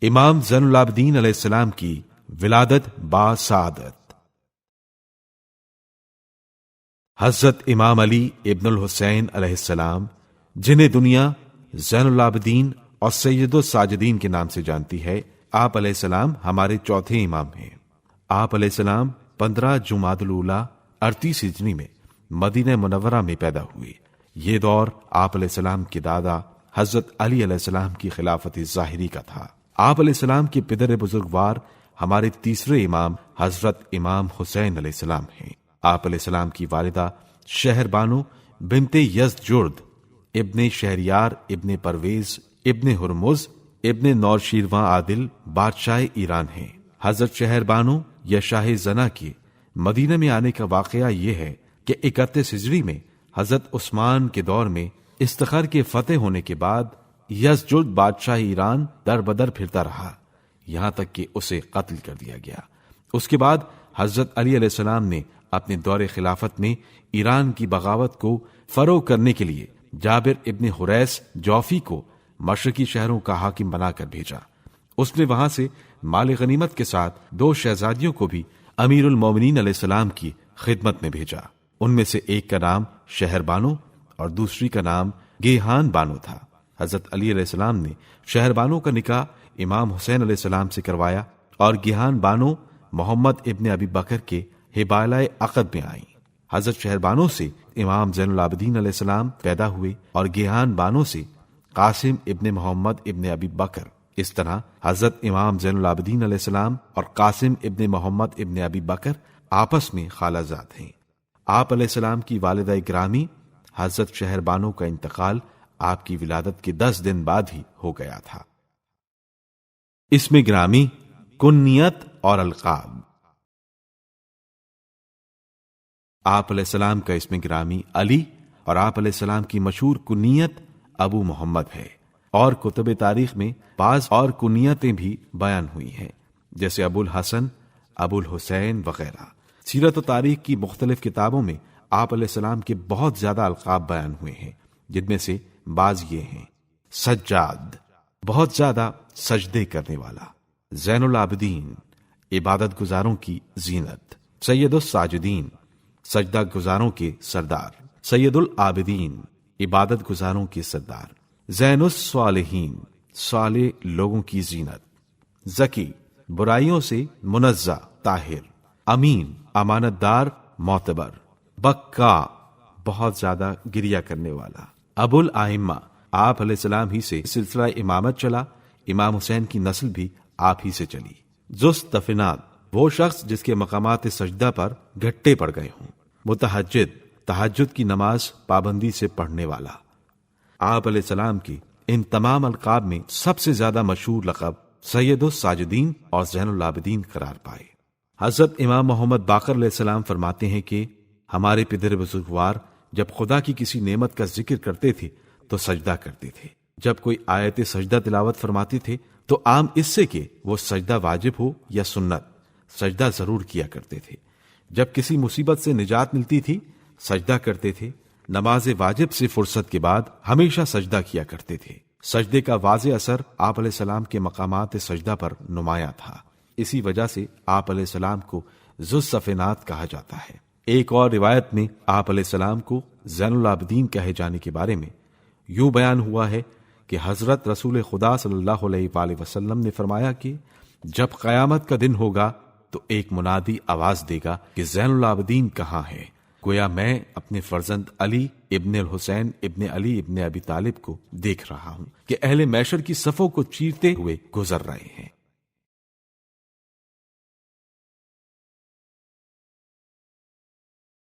امام زین العابدین علیہ السلام کی ولادت با سعادت۔ حضرت امام علی ابن الحسین علیہ السلام، جنہیں دنیا زین العابدین اور سید الساجدین کے نام سے جانتی ہے، آپ علیہ السلام ہمارے چوتھے امام ہیں۔ آپ علیہ السلام 15 جمادی الاولیٰ 38 ہجری میں مدینہ منورہ میں پیدا ہوئے۔ یہ دور آپ علیہ السلام کے دادا حضرت علی علیہ السلام کی خلافت ظاہری کا تھا۔ آپ علیہ السلام کے پدر بزرگوار ہمارے تیسرے امام حضرت امام حسین علیہ السلام ہیں۔ آپ علیہ السلام کی والدہ شہر بانو بنت یزجرد ابن شہریار ابن پرویز ابن ہرمز ابن نورشیروان عادل بادشاہ ایران ہیں۔ حضرت شہر بانو یا شاہ زنا کے مدینہ میں آنے کا واقعہ یہ ہے کہ 31 ہجری میں حضرت عثمان کے دور میں استخر کے فتح ہونے کے بعد یزجرد بادشاہ ایران در بدر پھرتا رہا، یہاں تک کہ اسے قتل کر دیا گیا۔ اس کے بعد حضرت علی علیہ السلام نے اپنے دور خلافت میں ایران کی بغاوت کو فروغ کرنے کے لیے جابر ابن حریث جوفی کو مشرقی شہروں کا حاکم بنا کر بھیجا۔ اس نے وہاں سے مال غنیمت کے ساتھ 2 شہزادیوں کو بھی امیر المومنین علیہ السلام کی خدمت میں بھیجا۔ ان میں سے ایک کا نام شہر بانو اور دوسری کا نام گیہان بانو تھا۔ حضرت علی علیہ السلام نے شہر بانو کا نکاح امام حسین علیہ السلام سے کروایا اور گیہان بانو محمد ابن ابی بکر کے حبالہ عقد میں آئیں۔ حضرت شہر بانو سے امام زین العابدین علیہ السلام پیدا ہوئے اور گیہان بانو سے قاسم ابن محمد ابن ابی بکر۔ اس طرح حضرت امام زین العابدین علیہ السلام اور قاسم ابن محمد ابن ابی بکر آپس میں خالہ زاد ہیں۔ آپ علیہ السلام کی والدہ گرامی حضرت شہر بانو کا انتقال آپ کی ولادت کے 10 دن بعد ہی ہو گیا تھا۔ اسم گرامی، کنیت اور القاب۔ آپ علیہ السلام کا اسم گرامی علی اور آپ علیہ السلام کی مشہور کنیت ابو محمد ہے، اور کتب تاریخ میں بعض اور کنیتیں بھی بیان ہوئی ہیں، جیسے ابو الحسن، ابو الحسین وغیرہ۔ سیرت و تاریخ کی مختلف کتابوں میں آپ علیہ السلام کے بہت زیادہ القاب بیان ہوئے ہیں، جن میں سے بعض یہ ہیں: سجاد، بہت زیادہ سجدے کرنے والا; زین العابدین، عبادت گزاروں کی زینت; سید الساجدین، سجدہ گزاروں کے سردار; سید العابدین، عبادت گزاروں کے سردار; زین الصالحین، صالح لوگوں کی زینت; زکی، برائیوں سے منزہ طاہر; امین، امانت دار معتبر; بکا، بہت زیادہ گریہ کرنے والا; ابو الائمہ، آپ علیہ السلام ہی سے سلسلہ امامت چلا، امام حسین کی نسل بھی آپ ہی سے چلی; ذوالطفنات، وہ شخص جس کے مقامات سجدہ پر گھٹے پڑ گئے ہوں; متہجد، تہجد کی نماز پابندی سے پڑھنے والا۔ آپ علیہ السلام کی ان تمام القاب میں سب سے زیادہ مشہور لقب سید الساجدین اور زین العابدین قرار پائے۔ حضرت امام محمد باقر علیہ السلام فرماتے ہیں کہ ہمارے پدر بزرگوار جب خدا کی کسی نعمت کا ذکر کرتے تھے تو سجدہ کرتے تھے۔ جب کوئی آیت سجدہ تلاوت فرماتے تھے تو عام اس سے کہ وہ سجدہ واجب ہو یا سنت، سجدہ ضرور کیا کرتے تھے۔ جب کسی مصیبت سے نجات ملتی تھی سجدہ کرتے تھے۔ نماز واجب سے فرصت کے بعد ہمیشہ سجدہ کیا کرتے تھے۔ سجدے کا واضح اثر آپ علیہ السلام کے مقامات سجدہ پر نمایاں تھا، اسی وجہ سے آپ علیہ السلام کو ذوالصفنات کہا جاتا ہے۔ ایک اور روایت میں آپ علیہ السلام کو زین العابدین کہے جانے کے بارے میں یوں بیان ہوا ہے کہ حضرت رسول خدا صلی اللہ علیہ وآلہ وسلم نے فرمایا کہ جب قیامت کا دن ہوگا تو ایک منادی آواز دے گا کہ زین العابدین کہاں ہے؟ گویا میں اپنے فرزند علی ابن الحسین ابن علی ابن ابی طالب کو دیکھ رہا ہوں کہ اہل محشر کی صفوں کو چیرتے ہوئے گزر رہے ہیں۔